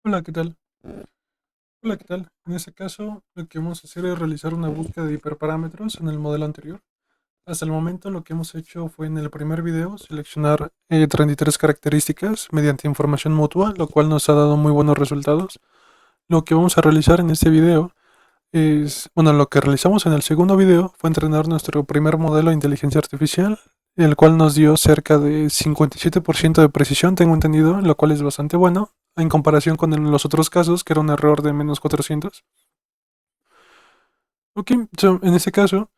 Hola, ¿qué tal? Hola, ¿qué tal? En este caso, lo que vamos a hacer es realizar una búsqueda de hiperparámetros en el modelo anterior. Hasta el momento, lo que hemos hecho fue en el primer video seleccionar 33 características mediante información mutua, lo cual nos ha dado muy buenos resultados. Lo que vamos a realizar en este video lo que realizamos en el segundo video fue entrenar nuestro primer modelo de inteligencia artificial, el cual nos dio cerca de 57% de precisión, tengo entendido, lo cual es bastante bueno, en comparación con los otros casos, que era un error de menos 400. Ok, en este caso,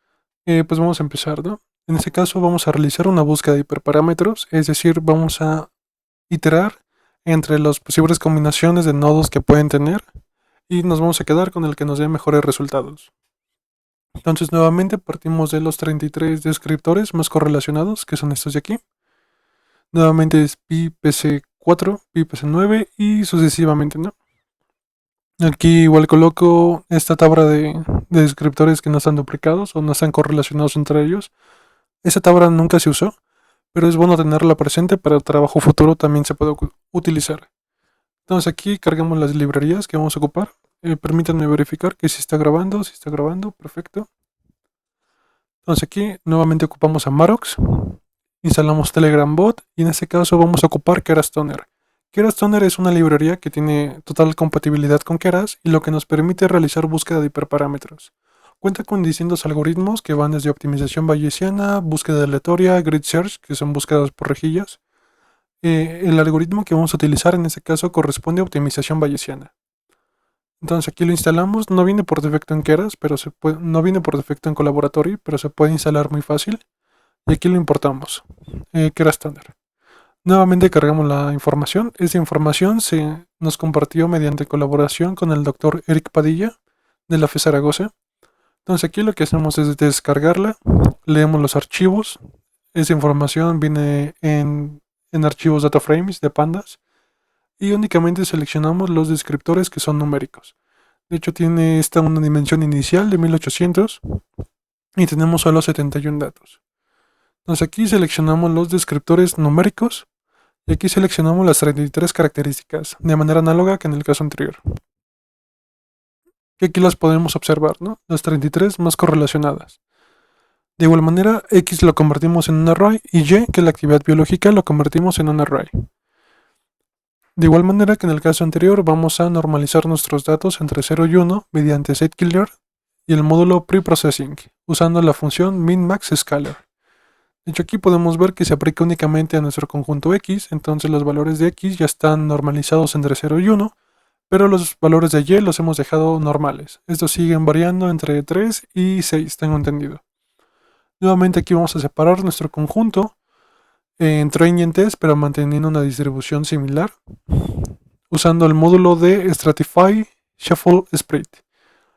pues vamos a empezar, ¿no? En este caso vamos a realizar una búsqueda de hiperparámetros, es decir, vamos a iterar entre las posibles combinaciones de nodos que pueden tener y nos vamos a quedar con el que nos dé mejores resultados. Entonces, nuevamente partimos de los 33 descriptores más correlacionados, que son estos de aquí. Nuevamente es PIPC4, PIPC9 y sucesivamente, ¿no? Aquí igual coloco esta tabla de descriptores que no están duplicados o no están correlacionados entre ellos. Esa tabla nunca se usó, pero es bueno tenerla presente para el trabajo futuro también se puede utilizar. Entonces aquí cargamos las librerías que vamos a ocupar. Permítanme verificar que si está grabando, perfecto. Entonces aquí nuevamente ocupamos a Marox, instalamos Telegram Bot y en este caso vamos a ocupar Keras Toner. Keras Toner es una librería que tiene total compatibilidad con Keras y lo que nos permite realizar búsqueda de hiperparámetros. Cuenta con distintos algoritmos que van desde optimización bayesiana, búsqueda aleatoria, grid search, que son búsquedas por rejillas. El algoritmo que vamos a utilizar en este caso corresponde a optimización bayesiana. Entonces aquí lo instalamos, no viene por defecto en Keras, pero no viene por defecto en Colaboratory, pero se puede instalar muy fácil. Y aquí lo importamos, que era estándar. Nuevamente cargamos la información. Esta información se nos compartió mediante colaboración con el doctor Eric Padilla de la FE Zaragoza. Entonces aquí lo que hacemos es descargarla, leemos los archivos. Esa información viene en archivos data frames de pandas y únicamente seleccionamos los descriptores que son numéricos. De hecho tiene esta una dimensión inicial de 1800 y tenemos solo 71 datos. Entonces aquí seleccionamos los descriptores numéricos y aquí seleccionamos las 33 características, de manera análoga que en el caso anterior. Que aquí las podemos observar, ¿no? Las 33 más correlacionadas. De igual manera, X lo convertimos en un array y Y, que es la actividad biológica, lo convertimos en un array. De igual manera que en el caso anterior, vamos a normalizar nuestros datos entre 0 y 1 mediante setKiller y el módulo preprocessing, usando la función min-max-scalar. De hecho, aquí podemos ver que se aplica únicamente a nuestro conjunto X, entonces los valores de X ya están normalizados entre 0 y 1, pero los valores de Y los hemos dejado normales. Estos siguen variando entre 3 y 6, tengo entendido. Nuevamente aquí vamos a separar nuestro conjunto en train y en test, pero manteniendo una distribución similar, usando el módulo de Stratify Shuffle Split,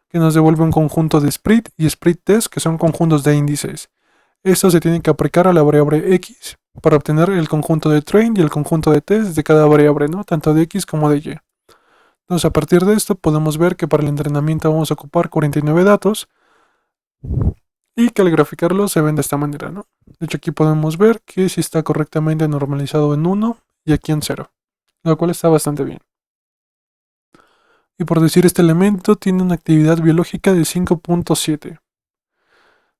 que nos devuelve un conjunto de split y split test, que son conjuntos de índices. Esto se tiene que aplicar a la variable x para obtener el conjunto de train y el conjunto de test de cada variable, ¿no? Tanto de x como de y. Entonces, a partir de esto podemos ver que para el entrenamiento vamos a ocupar 49 datos y que al graficarlo se ven de esta manera, ¿no? De hecho, aquí podemos ver que si está correctamente normalizado en 1 y aquí en 0, lo cual está bastante bien. Y por decir, este elemento tiene una actividad biológica de 5.7.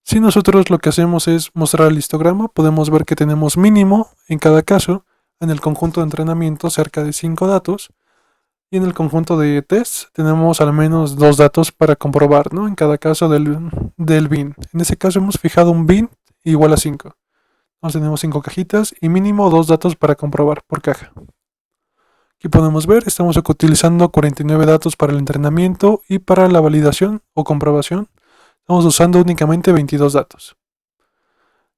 Si nosotros lo que hacemos es mostrar el histograma, podemos ver que tenemos mínimo en cada caso, en el conjunto de entrenamiento cerca de 5 datos, y en el conjunto de tests tenemos al menos 2 datos para comprobar, ¿no? En cada caso del bin. En ese caso hemos fijado un bin igual a 5. Entonces tenemos 5 cajitas y mínimo 2 datos para comprobar por caja. Aquí podemos ver, estamos utilizando 49 datos para el entrenamiento y para la validación o comprobación estamos usando únicamente 22 datos.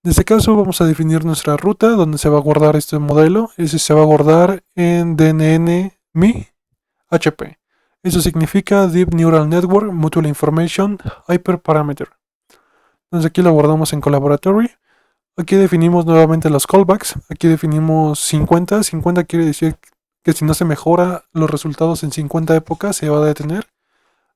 En este caso vamos a definir nuestra ruta donde se va a guardar este modelo. Ese se va a guardar en DNN-MI HP. Eso significa Deep Neural Network Mutual Information Hyperparameter. Entonces aquí lo guardamos en Collaboratory. Aquí definimos nuevamente los callbacks. Aquí definimos 50. 50 quiere decir que si no se mejora los resultados en 50 épocas se va a detener.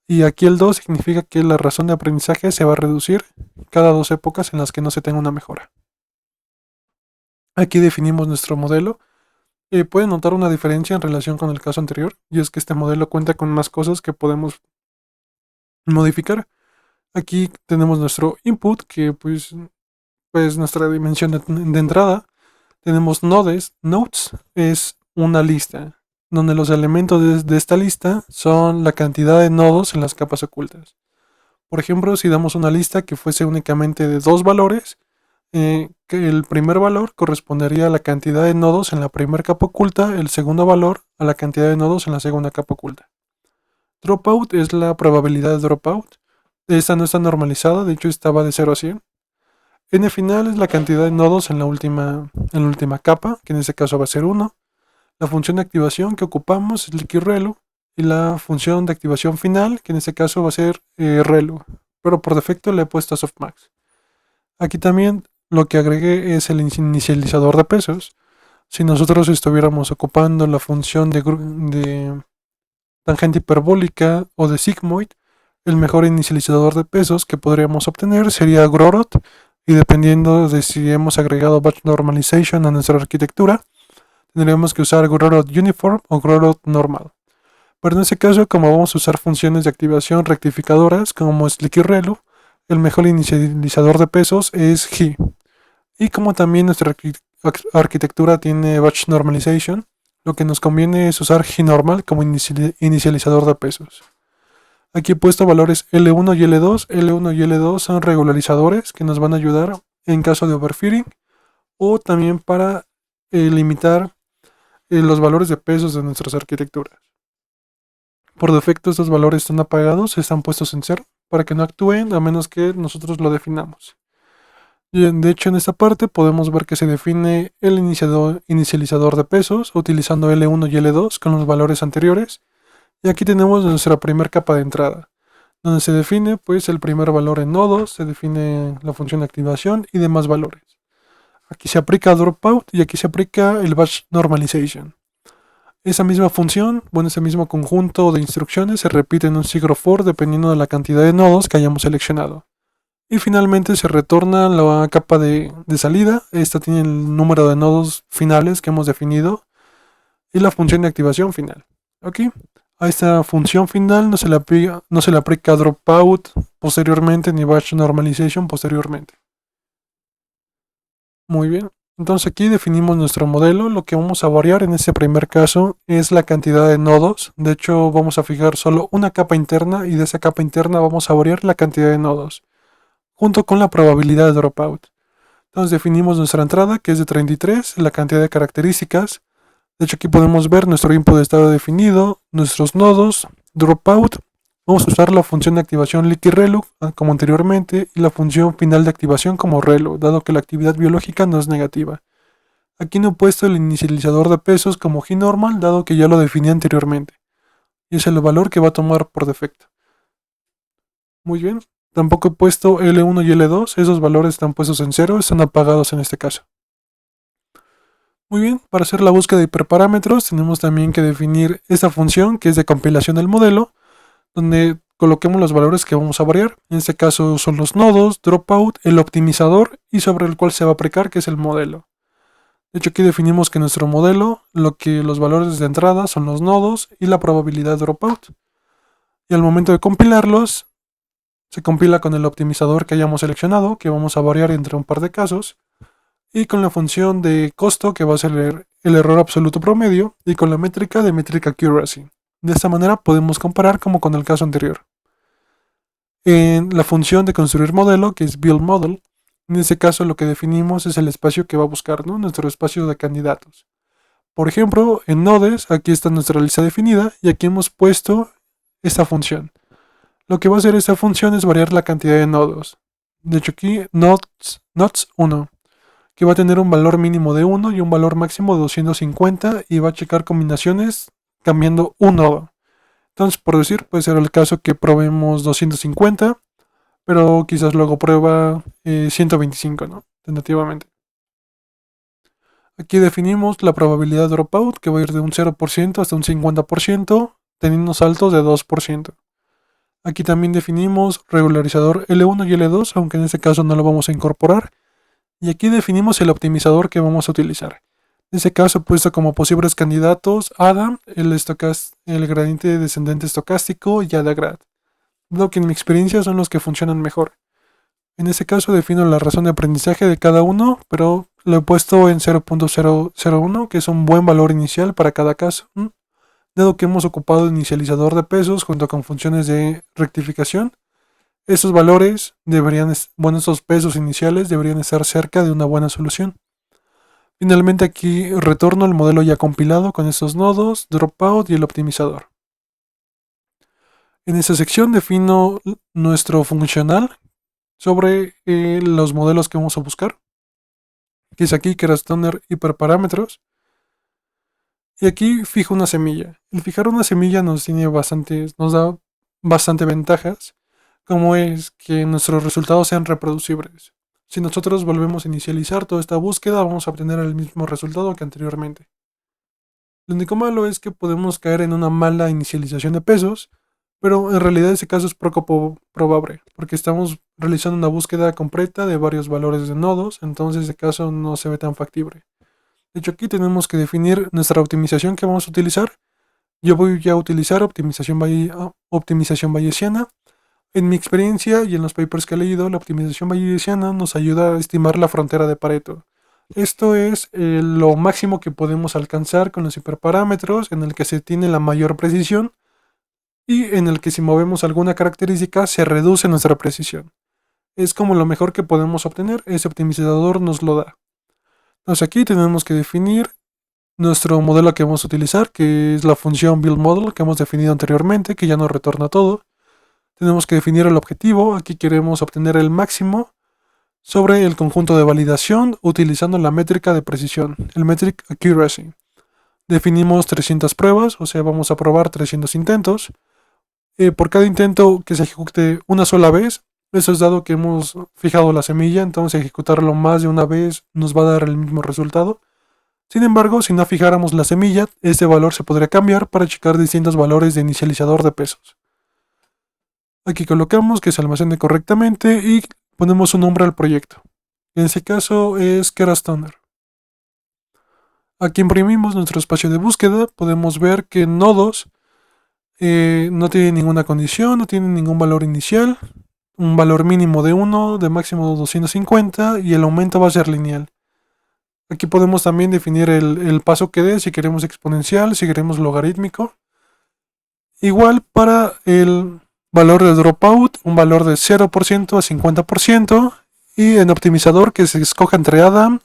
Y aquí el 2 significa que la razón de aprendizaje se va a reducir cada 2 épocas en las que no se tenga una mejora. Aquí definimos nuestro modelo. puede notar una diferencia en relación con el caso anterior, y es que este modelo cuenta con más cosas que podemos modificar. Aquí tenemos nuestro input, que pues nuestra dimensión de entrada. Tenemos nodes es una lista, donde los elementos de esta lista son la cantidad de nodos en las capas ocultas. Por ejemplo, si damos una lista que fuese únicamente de dos valores, que el primer valor correspondería a la cantidad de nodos en la primera capa oculta, el segundo valor a la cantidad de nodos en la segunda capa oculta. Dropout es la probabilidad de dropout. Esta no está normalizada, de hecho estaba de 0 a 100. N final es la cantidad de nodos en la última capa, que en este caso va a ser 1. La función de activación que ocupamos es liquidRelu. Y la función de activación final, que en este caso va a ser relu. Pero por defecto le he puesto softmax. Aquí también lo que agregué es el inicializador de pesos. Si nosotros estuviéramos ocupando la función de tangente hiperbólica o de sigmoid, el mejor inicializador de pesos que podríamos obtener sería Grorod, y dependiendo de si hemos agregado batch normalization a nuestra arquitectura, tendríamos que usar Grorod uniform o Grorod normal. Pero en este caso, como vamos a usar funciones de activación rectificadoras como es liquidRelu, el mejor inicializador de pesos es He. Y como también nuestra arquitectura tiene batch normalization, lo que nos conviene es usar He-normal como inicializador de pesos. Aquí he puesto valores L1 y L2. L1 y L2 son regularizadores que nos van a ayudar en caso de overfitting o también para limitar los valores de pesos de nuestras arquitecturas. Por defecto estos valores están apagados, están puestos en 0 para que no actúen a menos que nosotros lo definamos. De hecho, en esta parte podemos ver que se define el inicializador de pesos utilizando L1 y L2 con los valores anteriores. Y aquí tenemos nuestra primera capa de entrada, donde se define pues el primer valor en nodos, se define la función de activación y demás valores. Aquí se aplica dropout y aquí se aplica el batch normalization. Esa misma función, ese mismo conjunto de instrucciones se repite en un sigro for dependiendo de la cantidad de nodos que hayamos seleccionado. Y finalmente se retorna la capa de salida. Esta tiene el número de nodos finales que hemos definido y la función de activación final. Aquí, a esta función final no se le aplica dropout posteriormente ni batch normalization posteriormente. Muy bien. Entonces aquí definimos nuestro modelo. Lo que vamos a variar en este primer caso es la cantidad de nodos. De hecho, vamos a fijar solo una capa interna y de esa capa interna vamos a variar la cantidad de nodos, junto con la probabilidad de dropout. Entonces definimos nuestra entrada, que es de 33, la cantidad de características. De hecho, aquí podemos ver nuestro input de estado definido, nuestros nodos, dropout. Vamos a usar la función de activación liquidRelu como anteriormente y la función final de activación como relu, dado que la actividad biológica no es negativa. Aquí no he puesto el inicializador de pesos como He-normal, dado que ya lo definí anteriormente. Y es el valor que va a tomar por defecto. Muy bien. Tampoco he puesto L1 y L2, esos valores están puestos en 0, están apagados en este caso. Muy bien, para hacer la búsqueda de hiperparámetros tenemos también que definir esta función que es de compilación del modelo, donde coloquemos los valores que vamos a variar. En este caso son los nodos, dropout, el optimizador y sobre el cual se va a aplicar, que es el modelo. De hecho, aquí definimos que nuestro modelo, los valores de entrada son los nodos y la probabilidad de dropout. Y al momento de compilarlos, se compila con el optimizador que hayamos seleccionado, que vamos a variar entre un par de casos, y con la función de costo, que va a ser el error absoluto promedio, y con la métrica de metric accuracy. De esta manera podemos comparar como con el caso anterior. En la función de construir modelo, que es build model, en este caso lo que definimos es el espacio que va a buscar, ¿no? Nuestro espacio de candidatos. Por ejemplo, en nodes, aquí está nuestra lista definida y aquí hemos puesto esta función. Lo que va a hacer esta función es variar la cantidad de nodos. De hecho aquí, nodes 1, que va a tener un valor mínimo de 1 y un valor máximo de 250 y va a checar combinaciones cambiando un nodo. Entonces, por decir, puede ser el caso que probemos 250, pero quizás luego prueba 125, ¿no? Tentativamente. Aquí definimos la probabilidad de dropout, que va a ir de un 0% hasta un 50%, teniendo saltos de 2%. Aquí también definimos regularizador L1 y L2, aunque en este caso no lo vamos a incorporar. Y aquí definimos el optimizador que vamos a utilizar. En ese caso he puesto como posibles candidatos Adam, el gradiente descendente estocástico y Adagrad, lo que en mi experiencia son los que funcionan mejor. En ese caso defino la razón de aprendizaje de cada uno, pero lo he puesto en 0.001, que es un buen valor inicial para cada caso, dado que hemos ocupado inicializador de pesos junto con funciones de rectificación. Esos valores esos pesos iniciales deberían estar cerca de una buena solución. Finalmente aquí retorno al modelo ya compilado con estos nodos, dropout y el optimizador. En esta sección defino nuestro funcional sobre los modelos que vamos a buscar, que es aquí Kerastoner hiperparámetros. Y aquí fijo una semilla. El fijar una semilla nos da bastante ventajas, como es que nuestros resultados sean reproducibles. Si nosotros volvemos a inicializar toda esta búsqueda, vamos a obtener el mismo resultado que anteriormente. Lo único malo es que podemos caer en una mala inicialización de pesos, pero en realidad ese caso es poco probable, porque estamos realizando una búsqueda completa de varios valores de nodos, entonces ese caso no se ve tan factible. De hecho, aquí tenemos que definir nuestra optimización que vamos a utilizar. Yo voy a utilizar optimización bayesiana. En mi experiencia y en los papers que he leído, la optimización bayesiana nos ayuda a estimar la frontera de Pareto. Esto es lo máximo que podemos alcanzar con los hiperparámetros, en el que se tiene la mayor precisión y en el que si movemos alguna característica se reduce nuestra precisión. Es como lo mejor que podemos obtener, ese optimizador nos lo da. Entonces aquí tenemos que definir nuestro modelo que vamos a utilizar, que es la función buildModel que hemos definido anteriormente, que ya nos retorna todo. Tenemos que definir el objetivo, aquí queremos obtener el máximo sobre el conjunto de validación utilizando la métrica de precisión, el metric accuracy. Definimos 300 pruebas, o sea, vamos a probar 300 intentos. Por cada intento que se ejecute una sola vez, eso es dado que hemos fijado la semilla, entonces ejecutarlo más de una vez nos va a dar el mismo resultado. Sin embargo, si no fijáramos la semilla, este valor se podría cambiar para checar distintos valores de inicializador de pesos. Aquí colocamos que se almacene correctamente y ponemos un nombre al proyecto. En este caso es Kerastoner. Aquí imprimimos nuestro espacio de búsqueda. Podemos ver que nodos no tienen ninguna condición, no tienen ningún valor inicial. Un valor mínimo de 1, de máximo 250 y el aumento va a ser lineal. Aquí podemos también definir el paso que dé, si queremos exponencial, si queremos logarítmico. Igual para el valor de dropout, un valor de 0% a 50%. Y en optimizador que se escoja entre Adam,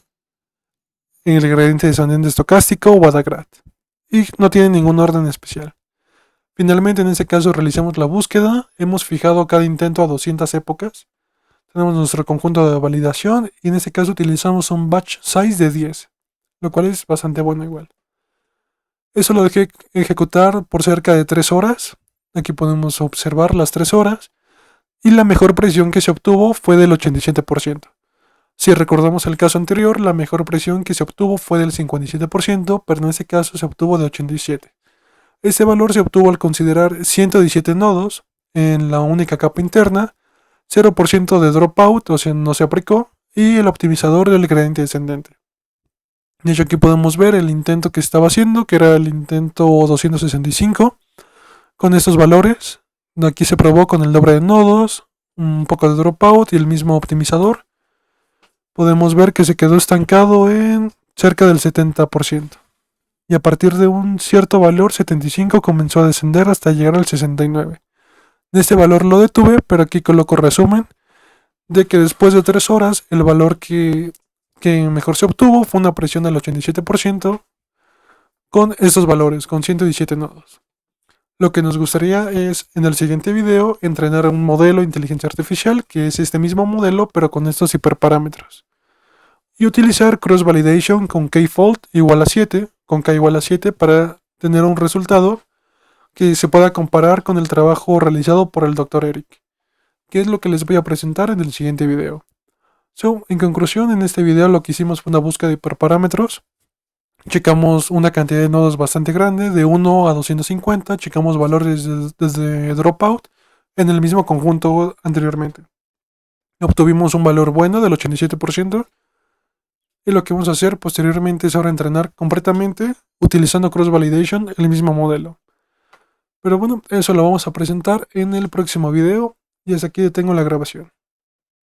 el gradiente descendente estocástico o Adagrad. Y no tiene ningún orden especial. Finalmente en este caso realizamos la búsqueda. Hemos fijado cada intento a 200 épocas. Tenemos nuestro conjunto de validación y en este caso utilizamos un batch size de 10, lo cual es bastante bueno igual. Eso lo dejé ejecutar por cerca de 3 horas. Aquí podemos observar las 3 horas. Y la mejor presión que se obtuvo fue del 87%. Si recordamos el caso anterior, la mejor presión que se obtuvo fue del 57%, pero en este caso se obtuvo de 87%. Este valor se obtuvo al considerar 117 nodos en la única capa interna, 0% de dropout, o sea, no se aplicó, y el optimizador del gradiente descendente. De hecho, aquí podemos ver el intento que estaba haciendo, que era el intento 265, con estos valores. Aquí se probó con el doble de nodos, un poco de dropout y el mismo optimizador. Podemos ver que se quedó estancado en cerca del 70%. Y a partir de un cierto valor, 75, comenzó a descender hasta llegar al 69. De este valor lo detuve, pero aquí coloco resumen de que después de 3 horas el valor que mejor se obtuvo fue una presión del 87% con estos valores, con 117 nodos. Lo que nos gustaría es en el siguiente video entrenar un modelo de inteligencia artificial que es este mismo modelo pero con estos hiperparámetros. Y utilizar cross validation con k-fold igual a 7, con k igual a 7 para tener un resultado que se pueda comparar con el trabajo realizado por el Dr. Eric, que es lo que les voy a presentar en el siguiente video. En conclusión, en este video lo que hicimos fue una búsqueda de hiperparámetros. Checamos una cantidad de nodos bastante grande, de 1 a 250, checamos valores desde dropout en el mismo conjunto anteriormente. Obtuvimos un valor bueno del 87%. Y lo que vamos a hacer posteriormente es ahora entrenar completamente utilizando Cross Validation el mismo modelo. Pero bueno, eso lo vamos a presentar en el próximo video y hasta aquí tengo la grabación.